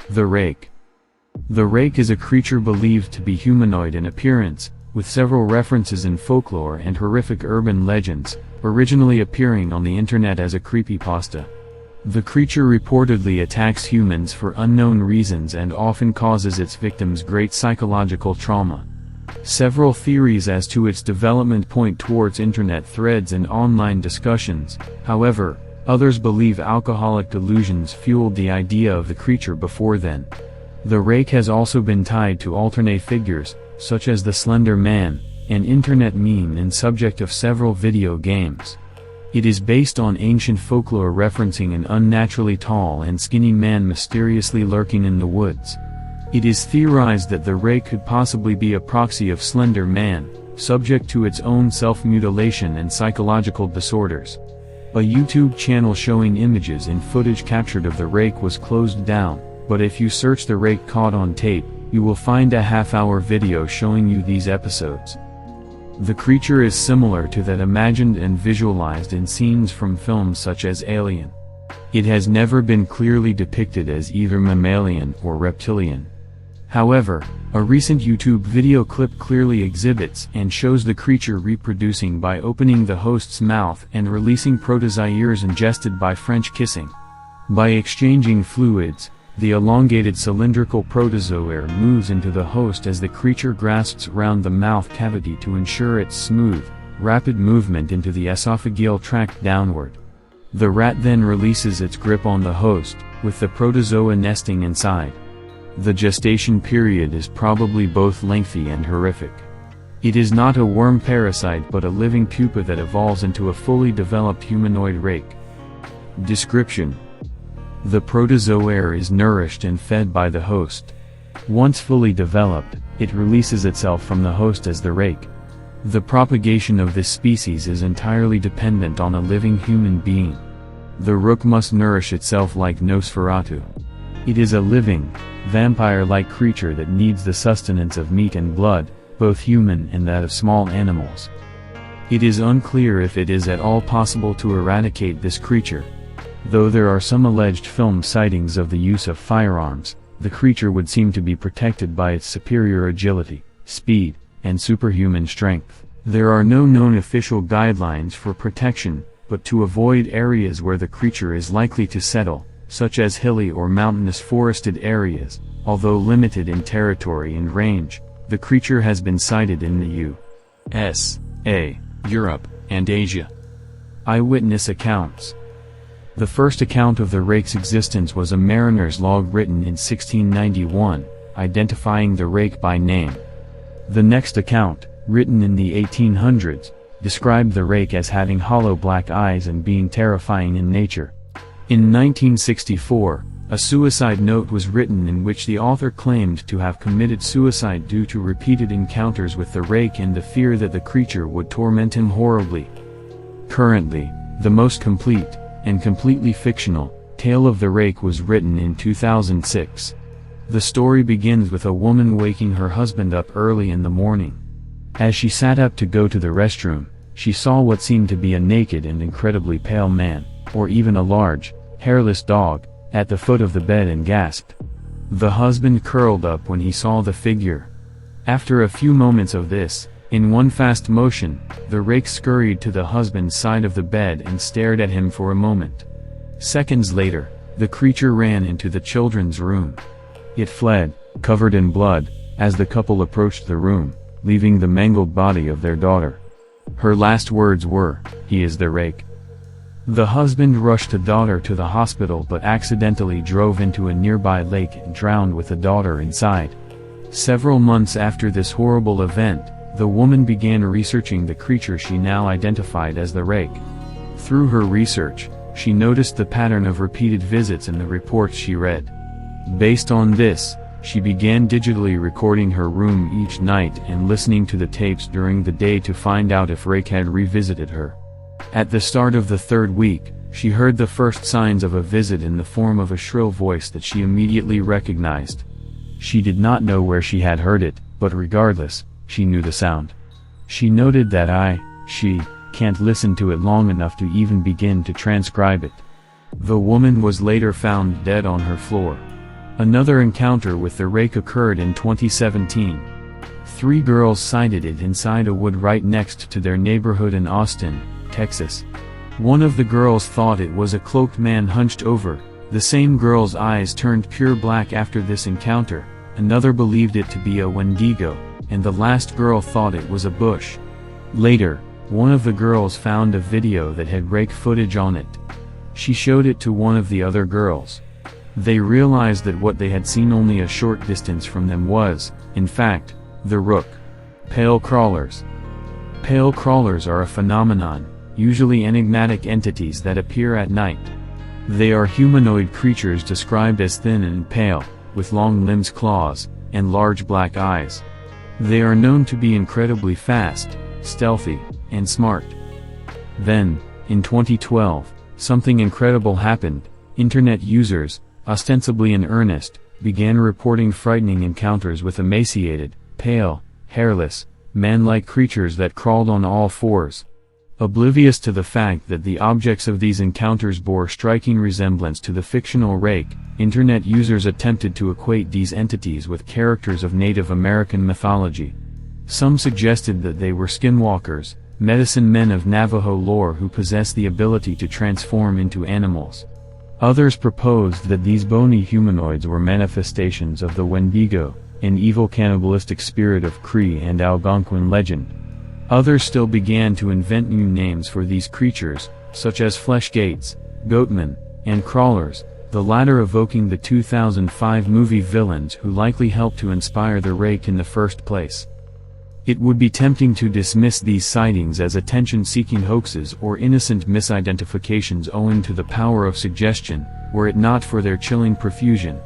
The Rake. The Rake is a creature believed to be humanoid in appearance, with several references in folklore and horrific urban legends, originally appearing on the internet as a creepypasta. The creature reportedly attacks humans for unknown reasons and often causes its victims great psychological trauma. Several theories as to its development point towards internet threads and online discussions. However, others believe alcoholic delusions fueled the idea of the creature before then. The Rake has also been tied to alternate figures, such as the Slender Man, an internet meme and subject of several video games. It is based on ancient folklore referencing an unnaturally tall and skinny man mysteriously lurking in the woods. It is theorized that the Rake could possibly be a proxy of Slender Man, subject to its own self-mutilation and psychological disorders. A YouTube channel showing images and footage captured of the Rake was closed down, but if you search the Rake caught on tape, you will find a half-hour video showing you these episodes. The creature is similar to that imagined and visualized in scenes from films such as Alien. It has never been clearly depicted as either mammalian or reptilian. However, a recent YouTube video clip clearly exhibits and shows the creature reproducing by opening the host's mouth and releasing protozoaires ingested by French kissing. By exchanging fluids, the elongated cylindrical protozoaire moves into the host as the creature grasps around the mouth cavity to ensure its smooth, rapid movement into the esophageal tract downward. The rat then releases its grip on the host, with the protozoa nesting inside. The gestation period is probably both lengthy and horrific. It is not a worm parasite but a living pupa that evolves into a fully developed humanoid rake. Description: the protozoaire is nourished and fed by the host. Once fully developed, it releases itself from the host as the rake. The propagation of this species is entirely dependent on a living human being. The rook must nourish itself like Nosferatu. It is a living, vampire-like creature that needs the sustenance of meat and blood, both human and that of small animals. It is unclear if it is at all possible to eradicate this creature. Though there are some alleged film sightings of the use of firearms, the creature would seem to be protected by its superior agility, speed, and superhuman strength. There are no known official guidelines for protection, but to avoid areas where the creature is likely to settle, such as hilly or mountainous forested areas, although limited in territory and range, the creature has been sighted in the USA, Europe, and Asia. Eyewitness accounts. The first account of the rake's existence was a mariner's log written in 1691, identifying the rake by name. The next account, written in the 1800s, described the rake as having hollow black eyes and being terrifying in nature. In 1964, a suicide note was written in which the author claimed to have committed suicide due to repeated encounters with the rake and the fear that the creature would torment him horribly. Currently, the most complete, and completely fictional, tale of the rake was written in 2006. The story begins with a woman waking her husband up early in the morning. As she sat up to go to the restroom, she saw what seemed to be a naked and incredibly pale man, or even a large, hairless dog, at the foot of the bed and gasped. The husband curled up when he saw the figure. After a few moments of this, in one fast motion, the rake scurried to the husband's side of the bed and stared at him for a moment. Seconds later, the creature ran into the children's room. It fled, covered in blood, as the couple approached the room, leaving the mangled body of their daughter. Her last words were, "He is the rake." The husband rushed the daughter to the hospital but accidentally drove into a nearby lake and drowned with the daughter inside. Several months after this horrible event, the woman began researching the creature she now identified as the rake. Through her research, she noticed the pattern of repeated visits in the reports she read. Based on this, she began digitally recording her room each night and listening to the tapes during the day to find out if Rake had revisited her. At the start of the third week, she heard the first signs of a visit in the form of a shrill voice that she immediately recognized. She did not know where she had heard it, but regardless, she knew the sound. She noted that she can't listen to it long enough to even begin to transcribe it. The woman was later found dead on her floor. Another encounter with the rake occurred in 2017. 3 girls sighted it inside a wood right next to their neighborhood in Austin, Texas. One of the girls thought it was a cloaked man hunched over. The same girl's eyes turned pure black after this encounter. Another believed it to be a Wendigo, and the last girl thought it was a bush. Later, one of the girls found a video that had rake footage on it. She showed it to one of the other girls. They realized that what they had seen only a short distance from them was, in fact, the rook. Pale crawlers. Pale crawlers are a phenomenon, usually enigmatic entities that appear at night. They are humanoid creatures described as thin and pale, with long limbs, claws, and large black eyes. They are known to be incredibly fast, stealthy, and smart. Then, in 2012, something incredible happened. Internet users, ostensibly in earnest, began reporting frightening encounters with emaciated, pale, hairless, man-like creatures that crawled on all fours. Oblivious to the fact that the objects of these encounters bore striking resemblance to the fictional rake, internet users attempted to equate these entities with characters of Native American mythology. Some suggested that they were skinwalkers, medicine men of Navajo lore who possess the ability to transform into animals. Others proposed that these bony humanoids were manifestations of the Wendigo, an evil cannibalistic spirit of Cree and Algonquin legend. Others still began to invent new names for these creatures, such as fleshgates, goatmen, and crawlers, the latter evoking the 2005 movie villains who likely helped to inspire the rake in the first place. It would be tempting to dismiss these sightings as attention-seeking hoaxes or innocent misidentifications owing to the power of suggestion, were it not for their chilling profusion.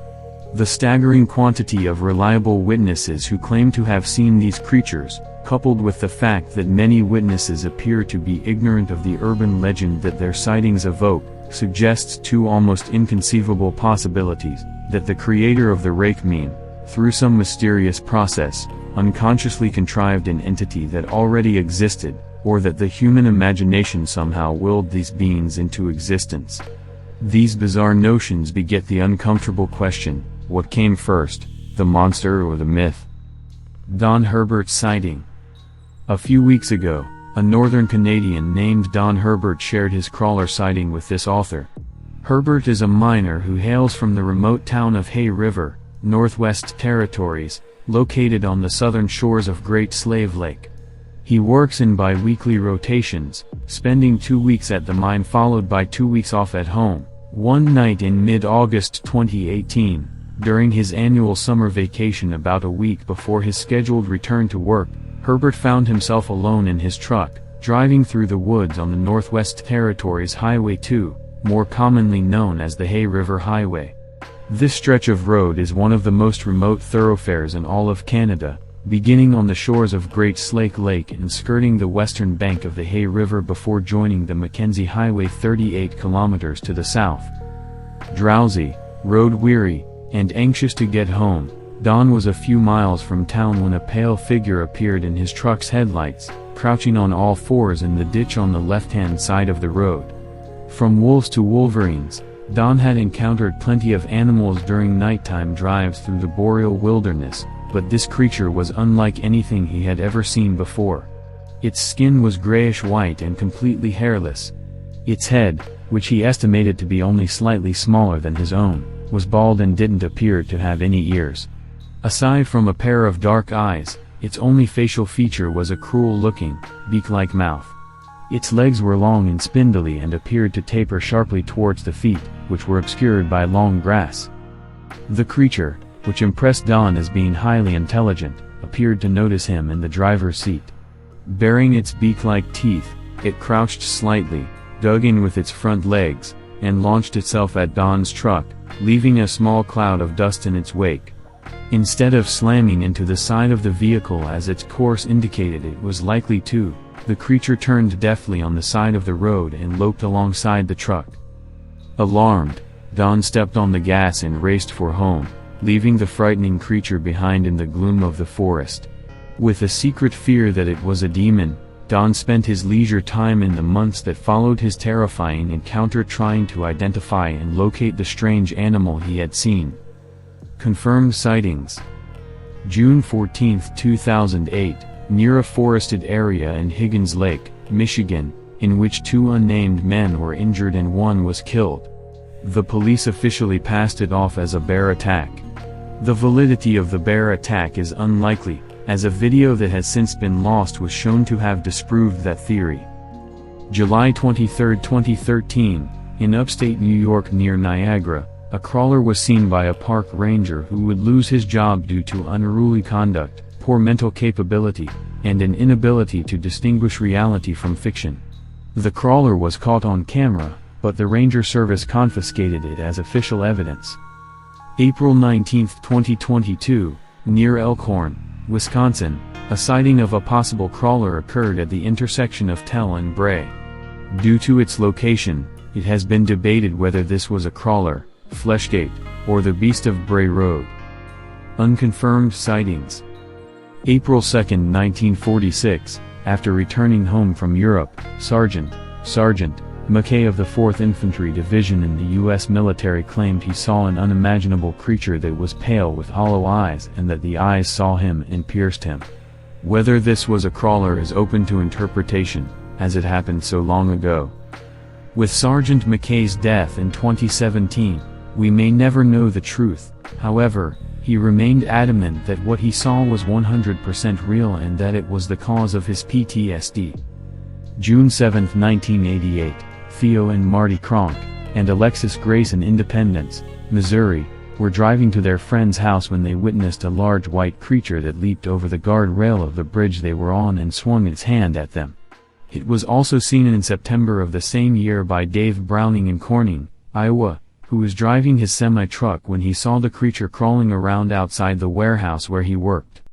The staggering quantity of reliable witnesses who claim to have seen these creatures, coupled with the fact that many witnesses appear to be ignorant of the urban legend that their sightings evoke, suggests 2 almost inconceivable possibilities: that the creator of the rake meme, through some mysterious process, unconsciously contrived an entity that already existed, or that the human imagination somehow willed these beings into existence. These bizarre notions beget the uncomfortable question: what came first, the monster or the myth? Don Herbert's sighting. A few weeks ago, a northern Canadian named Don Herbert shared his crawler sighting with this author. Herbert is a miner who hails from the remote town of Hay River, Northwest Territories, located on the southern shores of Great Slave Lake. He works in bi-weekly rotations, spending 2 weeks at the mine followed by 2 weeks off at home. One night in mid-August 2018, during his annual summer vacation about a week before his scheduled return to work, Herbert found himself alone in his truck, driving through the woods on the Northwest Territories Highway 2, more commonly known as the Hay River Highway. This stretch of road is one of the most remote thoroughfares in all of Canada, beginning on the shores of Great Slave Lake and skirting the western bank of the Hay River before joining the Mackenzie Highway 38 kilometers to the south. Drowsy, road-weary, and anxious to get home, Don was a few miles from town when a pale figure appeared in his truck's headlights, crouching on all fours in the ditch on the left-hand side of the road. From wolves to wolverines, Don had encountered plenty of animals during nighttime drives through the boreal wilderness, but this creature was unlike anything he had ever seen before. Its skin was grayish-white and completely hairless. Its head, which he estimated to be only slightly smaller than his own, was bald and didn't appear to have any ears. Aside from a pair of dark eyes, its only facial feature was a cruel-looking, beak-like mouth. Its legs were long and spindly and appeared to taper sharply towards the feet, which were obscured by long grass. The creature, which impressed Don as being highly intelligent, appeared to notice him in the driver's seat. Baring its beak-like teeth, it crouched slightly, dug in with its front legs, and launched itself at Don's truck, leaving a small cloud of dust in its wake. Instead of slamming into the side of the vehicle as its course indicated it was likely to, the creature turned deftly on the side of the road and loped alongside the truck. Alarmed, Don stepped on the gas and raced for home, leaving the frightening creature behind in the gloom of the forest. With a secret fear that it was a demon, Don spent his leisure time in the months that followed his terrifying encounter trying to identify and locate the strange animal he had seen. Confirmed sightings. June 14, 2008, near a forested area in Higgins Lake, Michigan, in which 2 unnamed men were injured and 1 was killed. The police officially passed it off as a bear attack. The validity of the bear attack is unlikely, as a video that has since been lost was shown to have disproved that theory. July 23, 2013, in upstate New York near Niagara, a crawler was seen by a park ranger who would lose his job due to unruly conduct, poor mental capability, and an inability to distinguish reality from fiction. The crawler was caught on camera, but the Ranger Service confiscated it as official evidence. April 19, 2022, near Elkhorn, Wisconsin, a sighting of a possible crawler occurred at the intersection of Tell and Bray. Due to its location, it has been debated whether this was a crawler, Fleshgate, or the Beast of Bray Road. Unconfirmed sightings. April 2, 1946, after returning home from Europe, Sergeant McKay of the 4th Infantry Division in the U.S. military claimed he saw an unimaginable creature that was pale with hollow eyes and that the eyes saw him and pierced him. Whether this was a crawler is open to interpretation, as it happened so long ago. With Sergeant McKay's death in 2017, we may never know the truth. However, he remained adamant that what he saw was 100% real and that it was the cause of his PTSD. June 7, 1988. Theo and Marty Kronk, and Alexis Grace in Independence, Missouri, were driving to their friend's house when they witnessed a large white creature that leaped over the guardrail of the bridge they were on and swung its hand at them. It was also seen in September of the same year by Dave Browning in Corning, Iowa, who was driving his semi-truck when he saw the creature crawling around outside the warehouse where he worked.